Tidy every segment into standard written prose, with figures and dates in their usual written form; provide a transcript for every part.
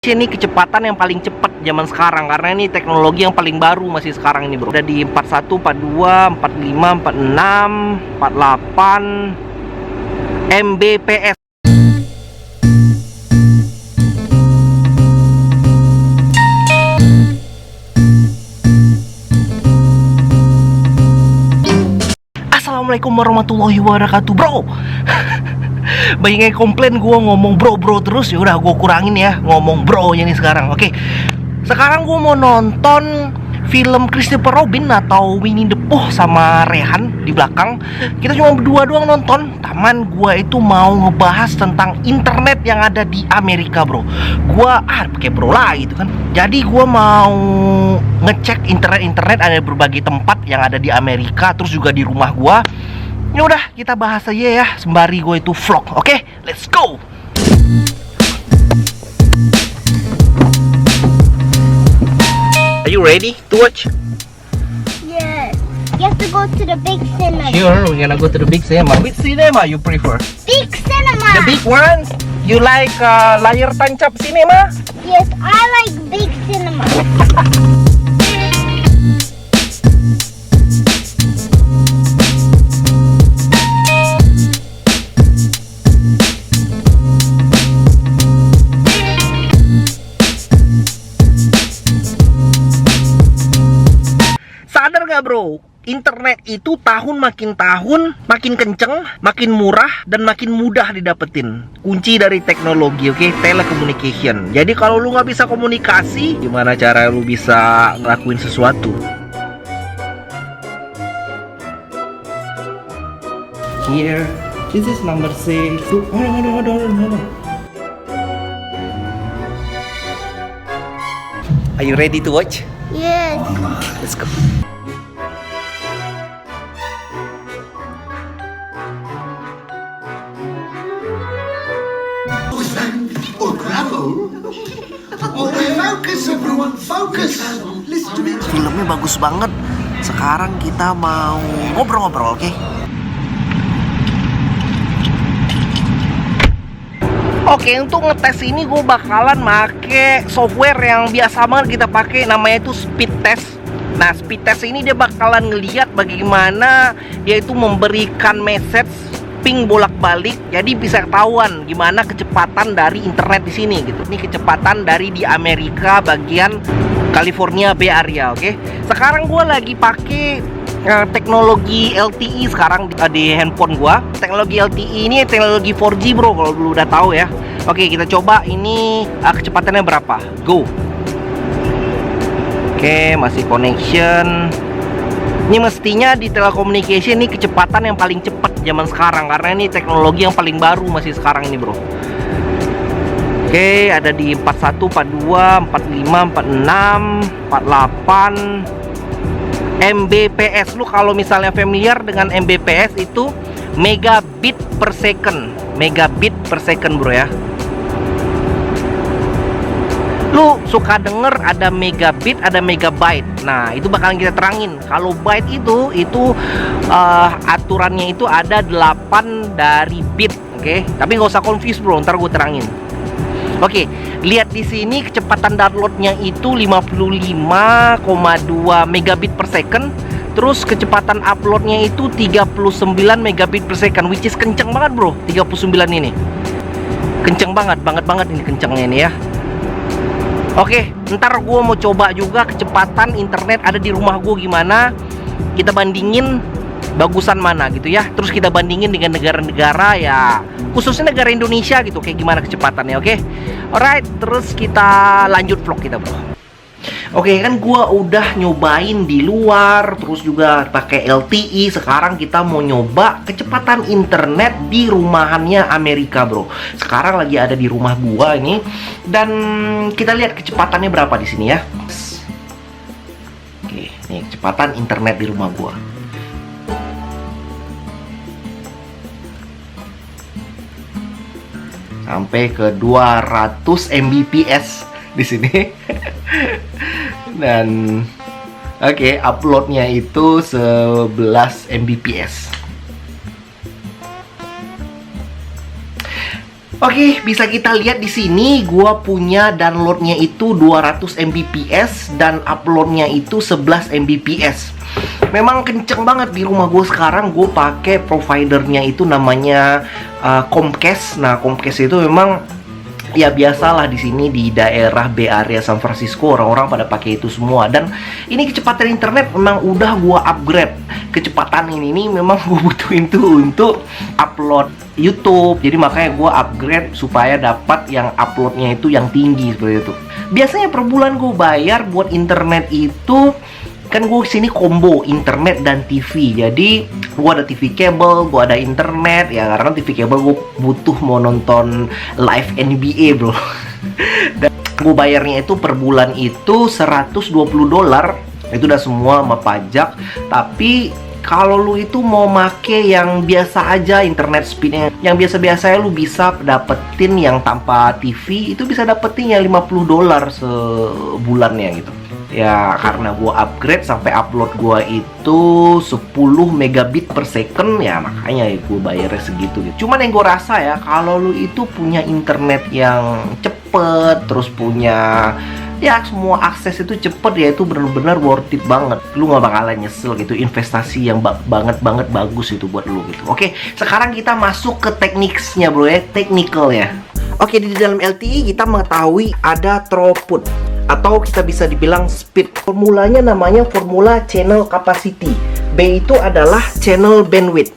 Ini kecepatan yang paling cepat zaman sekarang karena ini teknologi yang paling baru masih sekarang ini bro. Udah di 41, 42, 45, 46, 48 Mbps. Assalamualaikum warahmatullahi wabarakatuh bro. Banyak yang komplain gue ngomong bro terus, ya udah gue kurangin ya ngomong bro ini sekarang. Oke. Sekarang gue mau nonton film Christopher Robin atau Winnie the Pooh sama Rehan di belakang. Kita cuma berdua doang nonton. Taman gue itu mau ngebahas tentang internet yang ada di Amerika bro. Gue pakai bro lah gitu kan. Jadi gue mau ngecek internet ada di berbagai tempat yang ada di Amerika, terus juga di rumah gue. Ya udah, kita bahas aja ya sembari gue itu vlog. Oke, let's go. Are you ready to watch? Yes. You have to go to the big cinema. Sure, we're gonna go to the big cinema. Which cinema you prefer? Big cinema. The big ones? You like layar tancap cinema? Yes, I like big cinema. Sadar gak bro? Internet itu makin tahun makin kenceng, makin murah, dan makin mudah didapetin. Kunci dari teknologi, oke? Telecommunication. Jadi kalau lu nggak bisa komunikasi, gimana cara lu bisa ngelakuin sesuatu? Here, this is number 6. No. Are you ready to watch? Yes. Let's go. Or gravel. Focus everyone, focus. Listen to me. Filmnya bagus banget. Sekarang kita mau ngobrol-ngobrol, oke? Oke, untuk ngetes ini gue bakalan make software yang biasa banget kita pakai, namanya itu speed test. Nah, speed test ini dia bakalan ngeliat bagaimana dia itu memberikan message ping bolak-balik, jadi bisa ketahuan gimana kecepatan dari internet di sini gitu. Ini kecepatan dari di Amerika bagian California Bay Area, oke? Sekarang gue lagi pakai teknologi LTE sekarang di handphone gua. Teknologi LTE ini teknologi 4G bro, kalau lu udah tahu ya. Oke, kita coba ini kecepatannya berapa. Go. Oke, masih connection. Ini mestinya di telecommunication ini kecepatan yang paling cepat zaman sekarang karena ini teknologi yang paling baru masih sekarang ini bro. Oke, ada di 41, 42, 45, 46, 48 Mbps. Lu kalau misalnya familiar dengan Mbps itu megabit per second. Megabit per second bro ya. Lu suka denger ada megabit, ada megabyte. Nah, itu bakalan kita terangin. Kalau byte itu aturannya itu ada 8 dari bit, oke? Tapi nggak usah confuse bro, ntar gue terangin. Oke, lihat di sini kecepatan downloadnya itu 55,2 megabit per second. Terus kecepatan uploadnya itu 39 megabit per second, which is kenceng banget bro. 39 ini kenceng banget ini kencengnya ini ya. Oke, ntar gue mau coba juga kecepatan internet ada di rumah gue gimana. Kita bandingin bagusan mana gitu ya. Terus kita bandingin dengan negara-negara ya, khususnya negara Indonesia gitu, kayak gimana kecepatannya, oke? Alright, terus kita lanjut vlog kita bro. Oke, kan gua udah nyobain di luar, terus juga pakai LTE. Sekarang kita mau nyoba kecepatan internet di rumahannya Amerika bro. Sekarang lagi ada di rumah gua ini, dan kita lihat kecepatannya berapa di sini ya. Oke, nih kecepatan internet di rumah gua. Sampai ke 200 Mbps di sini. Dan oke, uploadnya itu 11 Mbps. Oke, bisa kita lihat di sini gua punya downloadnya itu 200 Mbps dan uploadnya itu 11 Mbps. Memang kenceng banget di rumah gue sekarang. Gue pakai providernya itu namanya Comcast. Nah, Comcast itu memang ya biasalah di sini di daerah Bay Area San Francisco orang-orang pada pakai itu semua. Dan ini kecepatan internet memang udah gua upgrade. Kecepatan ini memang gue butuhin tuh untuk upload YouTube. Jadi makanya gua upgrade supaya dapat yang uploadnya itu yang tinggi seperti itu. Biasanya per bulan gue bayar buat internet itu, kan gue sini combo internet dan TV. Jadi gue ada TV kabel, gue ada internet ya, karena TV kabel gue butuh mau nonton live NBA bro. Dan gue bayarnya itu per bulan itu $120. Itu udah semua sama pajak. Tapi kalau lu itu mau make yang biasa aja internet speednya, yang biasa-biasa lu bisa dapetin yang tanpa TV itu bisa dapetin yang $50 sebulannya gitu. Ya karena gua upgrade sampai upload gua itu 10 megabit per second, ya makanya ya gua bayarnya segitu gitu. Cuman yang gua rasa ya, kalau lu itu punya internet yang cepet, terus punya ya semua akses itu cepet, ya itu bener-bener worth it banget. Lu gak bakalan nyesel gitu, investasi yang banget bagus itu buat lu gitu. Oke, sekarang kita masuk ke tekniknya bro ya, technical ya. Oke, di dalam LTE kita mengetahui ada throughput atau kita bisa dibilang speed. Formulanya namanya formula channel capacity. B itu adalah channel bandwidth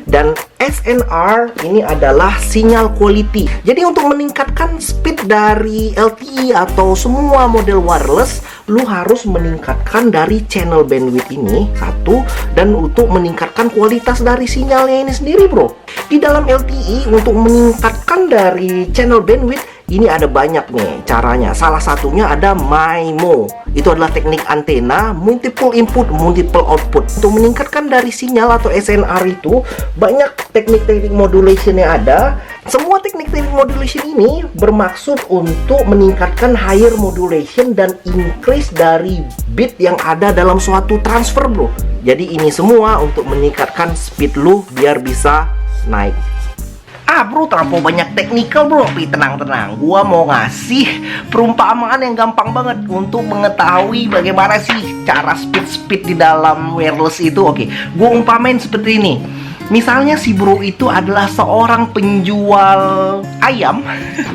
dan SNR ini adalah sinyal quality. Jadi untuk meningkatkan speed dari LTE atau semua model wireless, lu harus meningkatkan dari channel bandwidth ini satu, dan untuk meningkatkan kualitas dari sinyalnya ini sendiri bro. Di dalam LTE untuk meningkatkan dari channel bandwidth ini ada banyak nih caranya. Salah satunya ada MIMO. Itu adalah teknik antena multiple input, multiple output. Untuk meningkatkan dari sinyal atau SNR itu banyak teknik-teknik modulation yang ada. Semua teknik-teknik modulation ini bermaksud untuk meningkatkan higher modulation dan increase dari bit yang ada dalam suatu transfer bro. Jadi ini semua untuk meningkatkan speed lu biar bisa naik. Bro, terlalu banyak teknikal bro. Tapi tenang-tenang, gua mau ngasih perumpamaan yang gampang banget untuk mengetahui bagaimana sih cara speed di dalam wireless itu. Oke, gua umpamain seperti ini. Misalnya si bro itu adalah seorang penjual ayam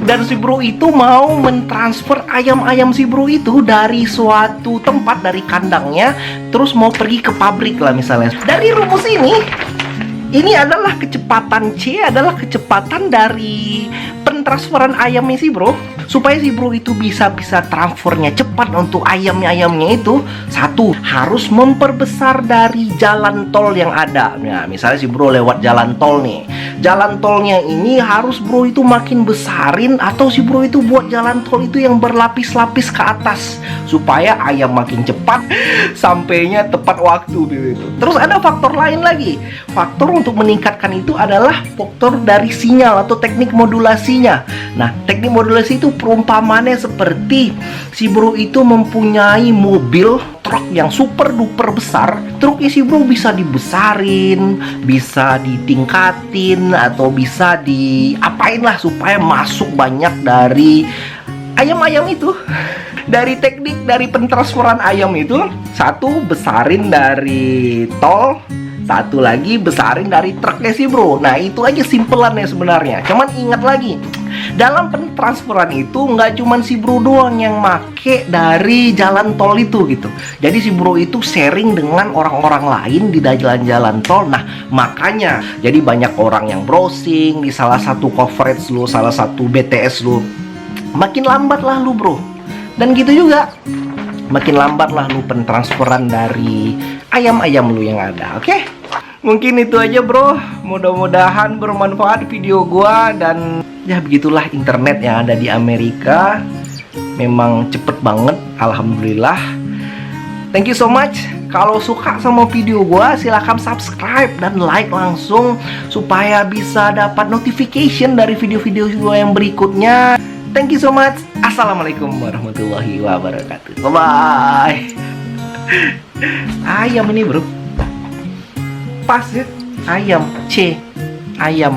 dan si bro itu mau mentransfer ayam-ayam si bro itu dari suatu tempat, dari kandangnya, terus mau pergi ke pabrik lah misalnya. Dari rumus ini adalah kecepatan C, adalah kecepatan dari pentransferan ayamnya sih bro. Supaya si bro itu bisa transfernya cepat untuk ayamnya itu, satu, harus memperbesar dari jalan tol yang ada. Nah misalnya si bro lewat jalan tol nih, jalan tolnya ini harus bro itu makin besarin, atau si bro itu buat jalan tol itu yang berlapis-lapis ke atas supaya ayam makin cepat sampainya tepat waktu gitu. Terus ada faktor lain lagi. Faktor untuk meningkatkan itu adalah faktor dari sinyal atau teknik modulasinya. Nah, teknik modulasi itu perumpamannya seperti si bro itu mempunyai mobil truk yang super duper besar. Truknya si bro bisa dibesarin, bisa ditingkatin, atau bisa diapain lah supaya masuk banyak dari ayam-ayam itu. Dari teknik dari pentransferan ayam itu, satu, besarin dari tol, satu lagi besarin dari truknya sih bro. Nah itu aja simpelannya sebenarnya. Cuman ingat lagi, dalam pentransferan itu nggak cuman si bro doang yang make dari jalan tol itu gitu. Jadi si bro itu sharing dengan orang-orang lain di jalan-jalan tol. Nah makanya jadi banyak orang yang browsing di salah satu coverage lu, salah satu BTS lu, makin lambat lah lu bro. Dan gitu juga, makin lambat lah lu pentransferan dari ayam-ayam lu yang ada. Oke? Mungkin itu aja bro. Mudah-mudahan bermanfaat video gua. Dan ya begitulah internet yang ada di Amerika. Memang cepet banget, alhamdulillah. Thank you so much. Kalau suka sama video gua, silahkan subscribe dan like langsung supaya bisa dapat notification dari video-video gua yang berikutnya. Thank you so much. Assalamualaikum warahmatullahi wabarakatuh. Bye-bye. Ayam ini bro. Pas ya. Ayam. C. Ayam.